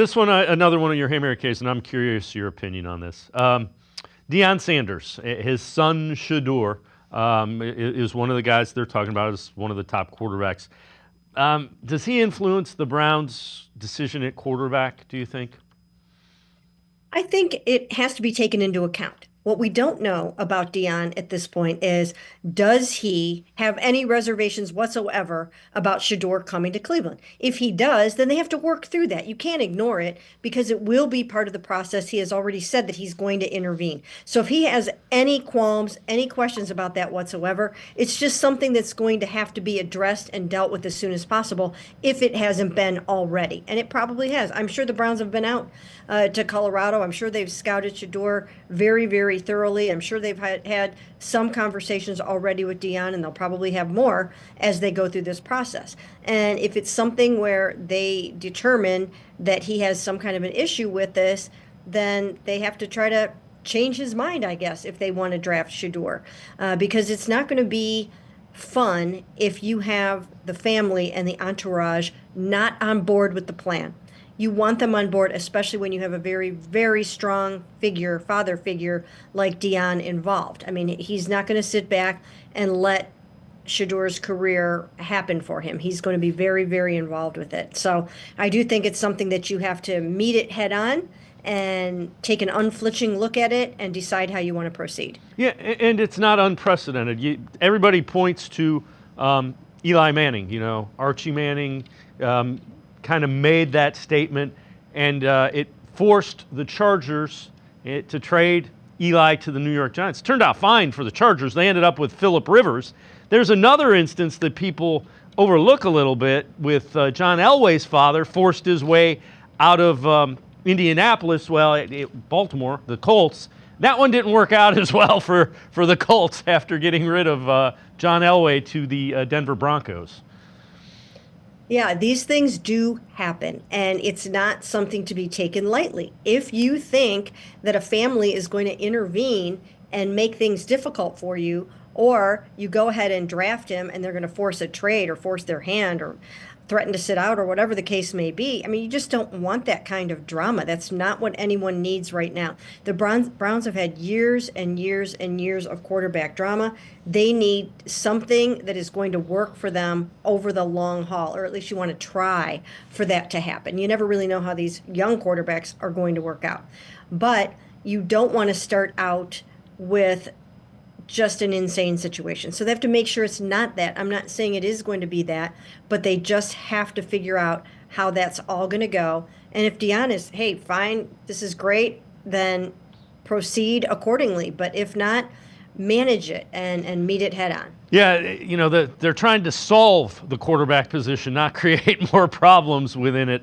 This one, another one of your Haymaker case, and I'm curious your opinion on this. Deion Sanders, his son Shador, is one of the guys they're talking about as one of the top quarterbacks. Does he influence the Browns' decision at quarterback, do you think? I think it has to be taken into account. What we don't know about Deion at this point is, does he have any reservations whatsoever about Shador coming to Cleveland? If he does, then they have to work through that. You can't ignore it because it will be part of the process. He has already said that he's going to intervene. So if he has any qualms, any questions about that whatsoever, it's just something that's going to have to be addressed and dealt with as soon as possible if it hasn't been already. And it probably has. I'm sure the Browns have been out to Colorado. I'm sure they've scouted Shador very, very thoroughly. I'm sure they've had some conversations already with Deion, and they'll probably have more as they go through this process. And if it's something where they determine that he has some kind of an issue with this, then they have to try to change his mind, I guess, if they want to draft Shador, because it's not going to be fun if you have the family and the entourage not on board with the plan. You want them on board, especially when you have a very, very strong figure, father figure like Deion involved. I mean, he's not going to sit back and let Shador's career happen for him. He's going to be very, very involved with it. So I do think it's something that you have to meet it head on and take an unflinching look at it and decide how you want to proceed. Yeah, and it's not unprecedented. Everybody points to Eli Manning, Archie Manning. Kind of made that statement, and it forced the Chargers to trade Eli to the New York Giants. It turned out fine for the Chargers. They ended up with Phillip Rivers. There's another instance that people overlook a little bit with John Elway's father forced his way out of Indianapolis, Baltimore, the Colts. That one didn't work out as well for the Colts after getting rid of John Elway to the Denver Broncos. Yeah, these things do happen, and it's not something to be taken lightly. If you think that a family is going to intervene and make things difficult for you, or you go ahead and draft him and they're going to force a trade or force their hand or threaten to sit out or whatever the case may be, I mean, you just don't want that kind of drama. That's not what anyone needs right now. The Browns have had years and years and years of quarterback drama. They need something that is going to work for them over the long haul, or at least you want to try for that to happen. You never really know how these young quarterbacks are going to work out. But you don't want to start out with just an insane situation. So they have to make sure it's not that. I'm not saying it is going to be that, but they just have to figure out how that's all going to go. And if Deion is, hey, fine, this is great, then proceed accordingly. But if not, manage it and meet it head on. Yeah, they're trying to solve the quarterback position, not create more problems within it.